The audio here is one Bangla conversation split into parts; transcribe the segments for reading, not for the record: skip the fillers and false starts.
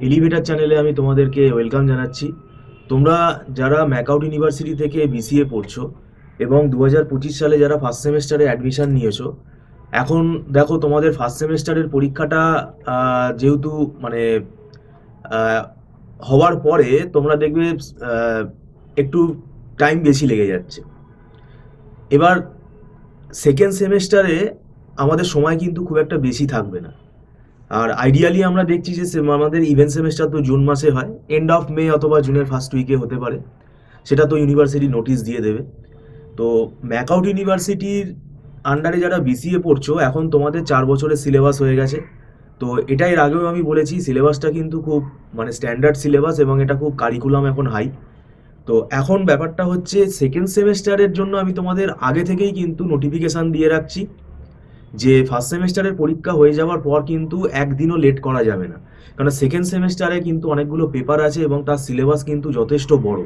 এলিভেটার চ্যানেলে আমি তোমাদেরকে ওয়েলকাম জানাচ্ছি। তোমরা যারা ম্যাকআউট ইউনিভার্সিটি থেকে বিসিএ পড়ছো এবং 2025 সালে যারা ফার্স্ট সেমেস্টারে অ্যাডমিশন নিয়েছো, এখন দেখো তোমাদের ফার্স্ট সেমেস্টারের পরীক্ষাটা যেহেতু মানে আহ, হওয়ার পরে তোমরা দেখবে আহ, একটু টাইম বেশি লেগে যাচ্ছে। এবার সেকেন্ড সেমেস্টারে আমাদের সময় কিন্তু খুব একটা বেশি থাকবে না। আর আইডিয়ালি আমরা দেখছি যে আমাদের ইভেন্ট সেমেস্টার তো জুন মাসে হয়, এন্ড অফ মে অথবা জুনের ফার্স্ট উইকে হতে পারে, সেটা তো ইউনিভার্সিটি নোটিশ দিয়ে দেবে। তো ম্যাকআউট ইউনিভার্সিটির আন্ডারে যারা বিসিএ পড়ছো, এখন তোমাদের 4 বছরের সিলেবাস হয়ে গেছে। তো এটা এর আগেও আমি বলেছি, সিলেবাসটা কিন্তু খুব মানে স্ট্যান্ডার্ড সিলেবাস এবং এটা খুব কারিকুলাম এখন হাই। তো এখন ব্যাপারটা হচ্ছে সেকেন্ড সেমেস্টারের জন্য আমি তোমাদের আগে থেকেই কিন্তু নোটিফিকেশান দিয়ে রাখছি যে ফার্স্ট সেমেস্টারের পরীক্ষা হয়ে যাওয়ার পর কিন্তু একদিনও লেট করা যাবে না। কারণ সেকেন্ড সেমেস্টারে কিন্তু অনেকগুলো পেপার আছে এবং তার সিলেবাস কিন্তু যথেষ্ট বড়,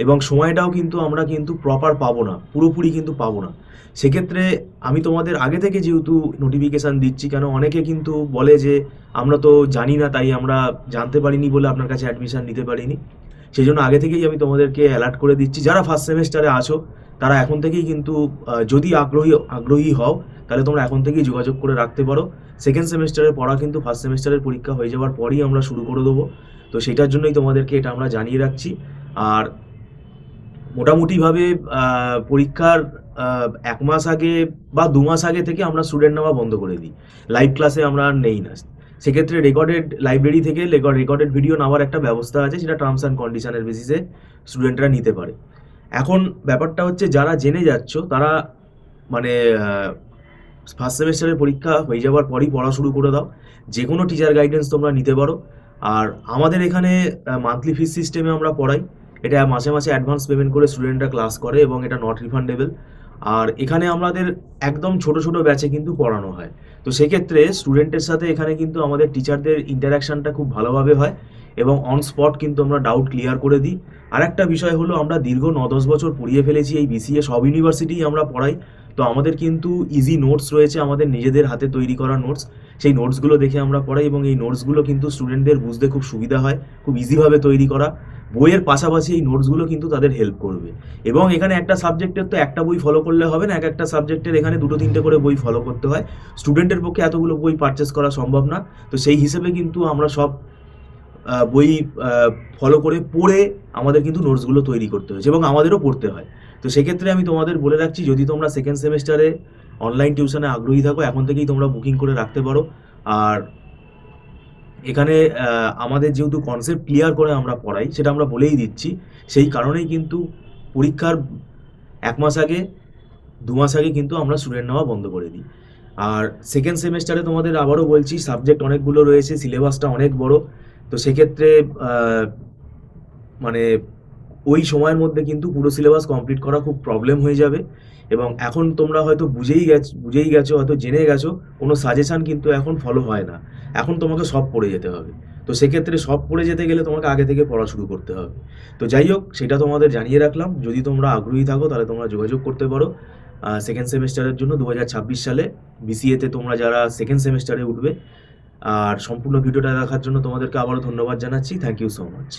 এবং সময়টাও কিন্তু আমরা কিন্তু প্রপার পাবো না, পুরোপুরি কিন্তু পাবো না। সেক্ষেত্রে আমি তোমাদের আগে থেকে যেহেতু নোটিফিকেশান দিচ্ছি, কেন অনেকে কিন্তু বলে যে আমরা তো জানি না, তাই আমরা জানতে পারিনি বলে আপনার কাছে অ্যাডমিশান নিতে পারিনি। সেই জন্য আগে থেকেই আমি তোমাদেরকে অ্যালার্ট করে দিচ্ছি, যারা ফার্স্ট সেমেস্টারে আছো তারা এখন থেকেই কিন্তু যদি আগ্রহী হও, তাহলে তোমরা এখন থেকেই যোগাযোগ করে রাখতে পারো। সেকেন্ড সেমেস্টারের পড়া কিন্তু ফার্স্ট সেমেস্টারের পরীক্ষা হয়ে যাওয়ার পরই আমরা শুরু করে দেবো। তো সেটার জন্যই তোমাদেরকে এটা আমরা জানিয়ে রাখছি। আর মোটামুটিভাবে পরীক্ষার 1 মাস আগে বা 2 মাস আগে থেকে আমরা স্টুডেন্ট নেওয়া বন্ধ করে দিই। লাইভ ক্লাসে আমরা আর নেই না। সেক্ষেত্রে রেকর্ডেড লাইব্রেরি থেকে রেকর্ডেড ভিডিও নেওয়ার একটা ব্যবস্থা আছে, সেটা টার্মস অ্যান্ড কন্ডিশনের বেসিসে স্টুডেন্টরা নিতে পারে। এখন ব্যাপারটা হচ্ছে, যারা জেনে যাচ্ছ তারা মানে ফার্স্ট সেমেস্টারের পরীক্ষা হয়ে যাওয়ার পরই পড়া শুরু করে দাও। যে কোনো টিচার গাইডেন্স তোমরা নিতে পারো। আর আমাদের এখানে মান্থলি ফিস সিস্টেমে আমরা পড়াই। এটা মাসে মাসে অ্যাডভান্স পেমেন্ট করে স্টুডেন্টরা ক্লাস করে এবং এটা নট রিফান্ডেবল। আর এখানে আমাদের একদম ছোট ছোট ব্যাচে কিন্তু পড়ানো হয়। তো সেক্ষেত্রে স্টুডেন্টের সাথে এখানে কিন্তু আমাদের টিচারদের ইন্টারাকশানটা খুব ভালোভাবে হয় এবং অন স্পট কিন্তু আমরা ডাউট ক্লিয়ার করে দিই। আর একটা বিষয় হলো, আমরা দীর্ঘ 9-10 বছর পড়িয়ে ফেলেছি এই বিসিএ, সব ইউনিভার্সিটিই আমরা পড়াই। তো আমাদের কিন্তু ইজি নোটস রয়েছে, আমাদের নিজেদের হাতে তৈরি করা নোটস। সেই নোটসগুলো দেখে আমরা পড়াই এবং এই নোটসগুলো কিন্তু স্টুডেন্টদের বুঝতে খুব সুবিধা হয়, খুব ইজিভাবে তৈরি করা। বইয়ের পাশাপাশি এই নোটসগুলো কিন্তু তাদের হেল্প করবে। এবং এখানে একটা সাবজেক্টের তো একটা বই ফলো করলে হবে না, এক একটা সাবজেক্টের এখানে 2-3টে করে বই ফলো করতে হয়। স্টুডেন্টের পক্ষে এতগুলো বই পারচেস করা সম্ভব না। তো সেই হিসেবে কিন্তু আমরা সব বই ফলো করে পড়ে আমাদের কিন্তু নোটসগুলো তৈরি করতে হয়েছে এবং আমাদেরও পড়তে হয়। তো সেক্ষেত্রে আমি তোমাদের বলে রাখছি, যদি তোমরা সেকেন্ড সেমেস্টারে অনলাইন টিউশনে আগ্রহী থাকো, এখন থেকেই তোমরা বুকিং করে রাখতে পারো। আর এখানে আমাদের যেহেতু কনসেপ্ট ক্লিয়ার করে আমরা পড়াই, সেটা আমরা বলেই দিচ্ছি। সেই কারণেই কিন্তু পরীক্ষার 1 মাস আগে, 2 মাস আগে কিন্তু আমরা স্টুডেন্ট নেওয়া বন্ধ করে দিই। আর সেকেন্ড সেমেস্টারে তোমাদের আবারও বলছি, সাবজেক্ট অনেকগুলো রয়েছে, সিলেবাসটা অনেক বড়। তো সেক্ষেত্রে মানে ওই সময়ের মধ্যে কিন্তু পুরো সিলেবাস কমপ্লিট করা খুব প্রবলেম হয়ে যাবে। এবং এখন তোমরা হয়তো বুঝেই গেছো, হয়তো জেনে গেছো, কোনো সাজেশান কিন্তু এখন ফলো হয় না। এখন তোমাকে সব পড়ে যেতে হবে। তো সেক্ষেত্রে সব পড়ে যেতে গেলে তোমাকে আগে থেকে পড়া শুরু করতে হবে। তো যাই হোক, সেটা তোমাদের জানিয়ে রাখলাম। যদি তোমরা আগ্রহী থাকো তাহলে তোমরা যোগাযোগ করতে পারো সেকেন্ড সেমেস্টারের জন্য 2026 সালে বিসিএতে তোমরা যারা সেকেন্ড সেমেস্টারে উঠবে। আর সম্পূর্ণ ভিডিওটা দেখার জন্য তোমাদেরকে আবারও ধন্যবাদ জানাচ্ছি। Thank you so much.